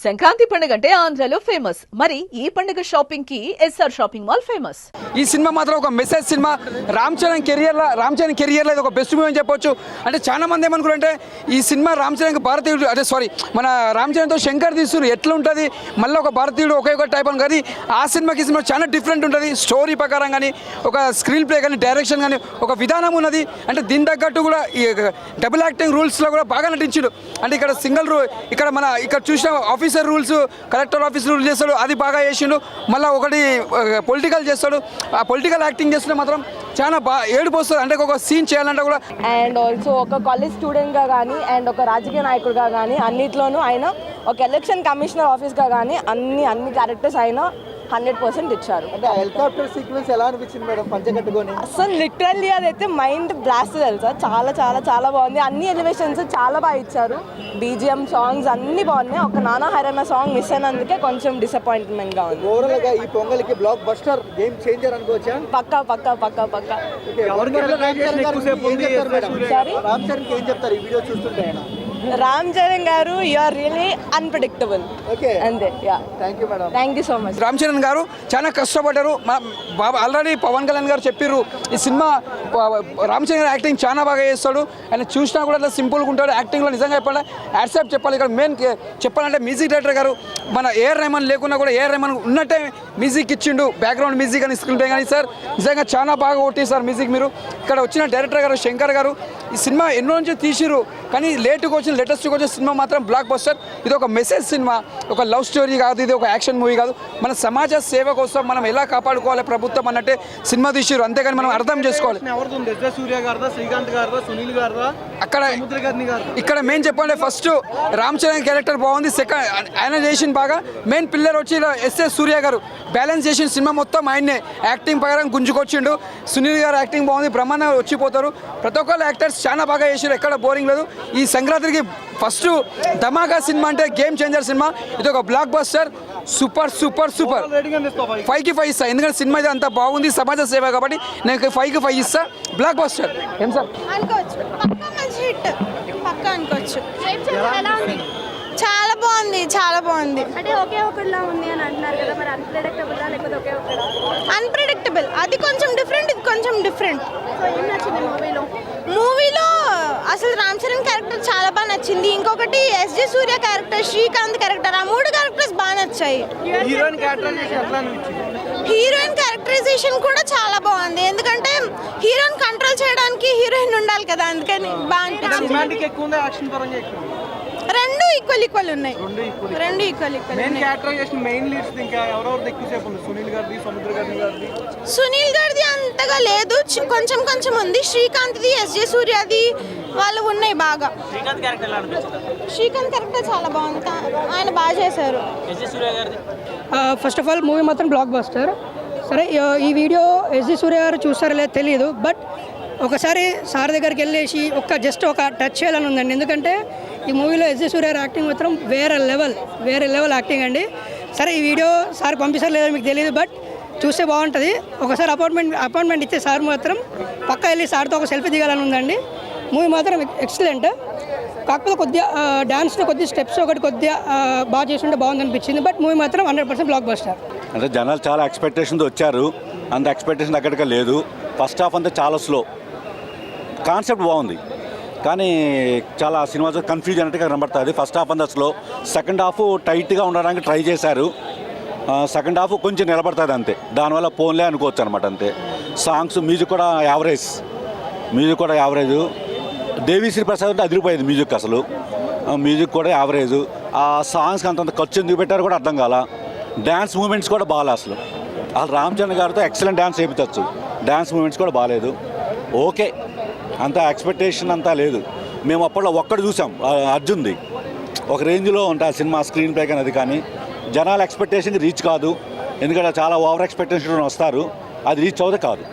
సంక్రాంతి పండుగ అంటే ఆంధ్రలో ఫేమస్. మరి ఈ పండుగ షాపింగ్ కి ఎస్ఆర్ షాపింగ్ మాల్ ఫేమస్. ఈ సినిమా మాత్రం ఒక మెసేజ్ సినిమా. రామ్ చరణ్ కెరియర్లో ఇది ఒక బెస్ట్ మూవీ అని చెప్పొచ్చు. అంటే చాలా మంది ఏమనుకుంటే ఈ సినిమా రామ్ చరణ్ భారతీయుడు మన రామ్ చరణ్తో శంకర్ తీస్తున్నారు ఎట్లా ఉంటుంది, మళ్ళీ ఒక భారతీయుడు ఒకే ఒక టైప్ అని. కానీ ఆ సినిమాకి సినిమా చాలా డిఫరెంట్ ఉంటుంది. స్టోరీ ప్రకారం కానీ, ఒక స్క్రీన్ ప్లే కానీ, డైరెక్షన్ కానీ ఒక విధానం ఉన్నది. అంటే దీని తగ్గట్టు కూడా ఈ డబుల్ యాక్టింగ్ రూల్స్లో కూడా బాగా నటించాడు. అంటే ఇక్కడ ఇక్కడ చూసిన officer rules, collector office rules చేస్తాడు, అది బాగా చేసిండు. మళ్ళీ ఒకటి పొలిటికల్ చేస్తాడు. ఆ పొలిటికల్ యాక్టింగ్ చేస్తుంటే మాత్రం చాలా ఏడుపు వస్తుంది. అంటే ఒక సీన్ చేయాలంటే కూడా. అండ్ ఆల్సో ఒక కాలేజ్ స్టూడెంట్గా కానీ అండ్ ఒక రాజకీయ నాయకుడిగా కానీ అన్నిట్లోనూ ఆయన ఒక ఎలక్షన్ కమిషనర్ ఆఫీస్గా కానీ అన్ని క్యారెక్టర్స్ ఆయన 100% ఇచ్చారు. అంటే హెలికాప్టర్ సీక్వెన్స్ ఎలా అనిపించింది మేడం పంచకట్టుకొని? అసలు లిటరల్లీ అదైతే మైండ్ బ్లాస్ట్ తెలుసా. చాలా చాలా చాలా బాగుంది. అన్ని ఎలివేషన్స్ చాలా బాగా ఇచ్చారు. బీజిఎం సాంగ్స్ అన్ని బాగున్నాయి. ఒక నానా హైరానా సాంగ్ మిస్ అయినందుకే కొంచెం డిసప్పాయింట్మెంట్ గా ఉంది. ఓవరాల్ గా ఈ పొంగల్కి బ్లాక్ బస్టర్ గేమ్ చేంజర్ అనుకోవచ్చా? పక్కా. రామ్ చరణ్ ఏం చెప్తారు ఈ వీడియో చూస్తుంటే? రామ్ చరణ్ గారు యు ఆర్ రియలీ అన్ప్రెడిక్టబుల్. అంతే. Thank you so much. Ram Charan గారు చాలా కష్టపడ్డారు. ఆల్రెడీ పవన్ కళ్యాణ్ గారు చెప్పారు ఈ సినిమా రామ్ చరణ్ గారు యాక్టింగ్ చాలా బాగా చేస్తాడు. ఆయన చూసినా కూడా అట్లా సింపుల్గా ఉంటాడు. యాక్టింగ్లో నిజంగా యాక్సెప్ట్ చెప్పాలి. ఇక్కడ మెయిన్ చెప్పాలంటే మ్యూజిక్ డైరెక్టర్ గారు మన ఏఆర్ రెహమాన్ లేకున్నా కూడా ఏఆర్ రెహమాన్ ఉన్నట్టే మ్యూజిక్ ఇచ్చిండు. బ్యాక్గ్రౌండ్ మ్యూజిక్ అని స్క్రీన్ ప్లే కానీ సార్ నిజంగా చాలా బాగా కొట్టేశారు మ్యూజిక్. మీరు ఇక్కడ వచ్చిన డైరెక్టర్ గారు శంకర్ గారు ఈ సినిమా ఎన్నో నుంచి తీసిరు, కానీ లేట్గా వచ్చిన లేటెస్ట్గా వచ్చిన సినిమా మాత్రం బ్లాక్ బస్టర్. ఇది ఒక మెసేజ్ సినిమా, ఒక లవ్ స్టోరీ కాదు, ఇది ఒక యాక్షన్ మూవీ కాదు. మన సమాజ సేవ కోసం మనం ఎలా కాపాడుకోవాలి ప్రభుత్వం అన్నట్టే సినిమా తీసిరు. అంతేగాని మనం అర్థం చేసుకోవాలి. ఇక్కడ మెయిన్ చెప్పాలంటే ఫస్ట్ రామ్ చరణ్ క్యారెక్టర్ బాగుంది. సెకండ్ ఆయన చేసిన బాగా. మెయిన్ పిల్లర్ వచ్చి ఎస్ఎస్ సూర్య గారు బ్యాలెన్స్ చేసిన సినిమా మొత్తం ఆయన్నే యాక్టింగ్ ప్రకారం గుంజుకొచ్చిండు. సునీల్ గారు యాక్టింగ్ బాగుంది. బ్రహ్మాండ వచ్చిపోతారు. ప్రతి ఒక్కరు యాక్టర్స్ చాలా బాగా చేసారు. ఎక్కడ బోరింగ్ లేదు. ఈ సంక్రాంతికి ఫస్ట్ ధమాకా సినిమా అంటే గేమ్ చేంజర్ సినిమా. ఇది ఒక బ్లాక్ బస్టర్. సూపర్ 5కి 5 ఇస్తా. ఎందుకంటే సినిమా ఇది అంత బాగుంది, సమాజ సేవ కాబట్టి నేను 5కి 5 ఇస్తా. Block buster. ఏం సార్ అనుకోవచ్చు, పక్కా మంచి హిట్, పక్కా అనుకోవచ్చు. చాలా బాగుంది, చాలా బాగుంది. అంటే ఒకే ఒకటిలా ఉంది అని అంటున్నారు కదా, మరి అన్ప్రెడిక్టబుల్ లేకపోతే ఒకే ఒకటి? అన్ప్రెడిక్టబుల్. అది కొంచెం డిఫరెంట్, ఇది కొంచెం డిఫరెంట్. సో ఏం నచ్చింది మూవీలో అసలు రామ్ చరణ్ క్యారెక్టర్ చాలా బాగా నచ్చింది. ఇంకొకటి ఎస్జే సూర్య క్యారెక్టర్, శ్రీకాంత్ క్యారెక్టర్, ఆ 3 క్యారెక్టర్స్ బాగా నచ్చాయి. హీరోయిన్ క్యారెక్టరైజేషన్ కూడా చాలా బాగుంది. ఎందుకంటే హీరోయిన్ కంట్రోల్ చేయడానికి హీరోయిన్ ఉండాలి కదా, అందుకని బాగా అనిపించింది. రెండు ఈక్వల్ ఉన్నాయి. సునీల్ గారిది అంతగా లేదు, కొంచెం ఉంది. శ్రీకాంత్ది, ఎస్జే సూర్యది వాళ్ళు ఉన్నాయి బాగా. శ్రీకాంత్ క్యారెక్టర్ చాలా బాగుంది, ఆయన బాగా చేశారు. ఫస్ట్ ఆఫ్ ఆల్ మూవీ మాత్రం బ్లాక్ బస్టర్. సరే, ఈ వీడియో ఎస్జే సూర్య గారు చూస్తారో లేదో తెలియదు, బట్ ఒకసారి సార్ దగ్గరికి వెళ్ళేసి జస్ట్ ఒక టచ్ చేయాలని ఉందండి. ఎందుకంటే ఈ మూవీలో ఎస్జే సూర్య గారు యాక్టింగ్ మాత్రం వేరే లెవెల్ యాక్టింగ్ అండి. సరే, ఈ వీడియో సార్ పంపిస్తారు లేదో మీకు తెలియదు, బట్ చూస్తే బాగుంటుంది. ఒకసారి అపాయింట్మెంట్ ఇచ్చే సార్ మాత్రం పక్కా వెళ్ళి సార్తో ఒక సెల్ఫీ దిగాలని ఉందండి. మూవీ మాత్రం ఎక్సలెంట్. కాకపోతే కొద్దిగా డాన్స్లో కొద్దిగా స్టెప్స్ కొద్దిగా బాగా చేస్తుంటే బాగుంది అనిపించింది. బట్ మూవీ మాత్రం 100% బ్లాక్ బస్టర్. అంటే జనాలు చాలా ఎక్స్పెక్టేషన్తో వచ్చారు, అంత ఎక్స్పెక్టేషన్ దగ్గరగా లేదు. ఫస్ట్ హాఫ్ అంతా చాలా స్లో. కాన్సెప్ట్ బాగుంది, కానీ చాలా సినిమా కన్ఫ్యూజ్ అన్నట్టుగా కనబడుతుంది. ఫస్ట్ హాఫ్ అంతా స్లో. సెకండ్ హాఫ్ టైట్గా ఉండడానికి ట్రై చేశారు. సెకండ్ హాఫ్ కొంచెం నిలబడుతుంది అంతే. దానివల్ల పోన్లే అనుకోవచ్చు అనమాట అంతే. సాంగ్స్, మ్యూజిక్ కూడా యావరేజ్. దేవిశ్రీ ప్రసాద్ అంటే అదిరిపోయేది మ్యూజిక్. అసలు మ్యూజిక్ కూడా యావరేజ్. ఆ సాంగ్స్కి అంతంత ఖర్చు ఎందుకు పెట్టారు కూడా అర్థం కాల. డ్యాన్స్ మూమెంట్స్ కూడా బాగాలే అసలు రామ్ చరణ్ గారితో ఎక్సలెంట్ డ్యాన్స్ చేయించవచ్చు. డ్యాన్స్ మూమెంట్స్ కూడా బాగాలేదు. ఓకే, అంత ఎక్స్పెక్టేషన్ అంతా లేదు. మేము అప్పట్లో ఒక్కటి చూసాం అర్జున్ది, ఒక రేంజ్లో ఉంటుంది ఆ సినిమా స్క్రీన్ ప్లే కానీ. అది కానీ జనాల ఎక్స్పెక్టేషన్కి రీచ్ కాదు. ఎందుకంటే చాలా ఓవర్ ఎక్స్పెక్టేషన్ వస్తారు, అది రీచ్ అవుతే కాదు.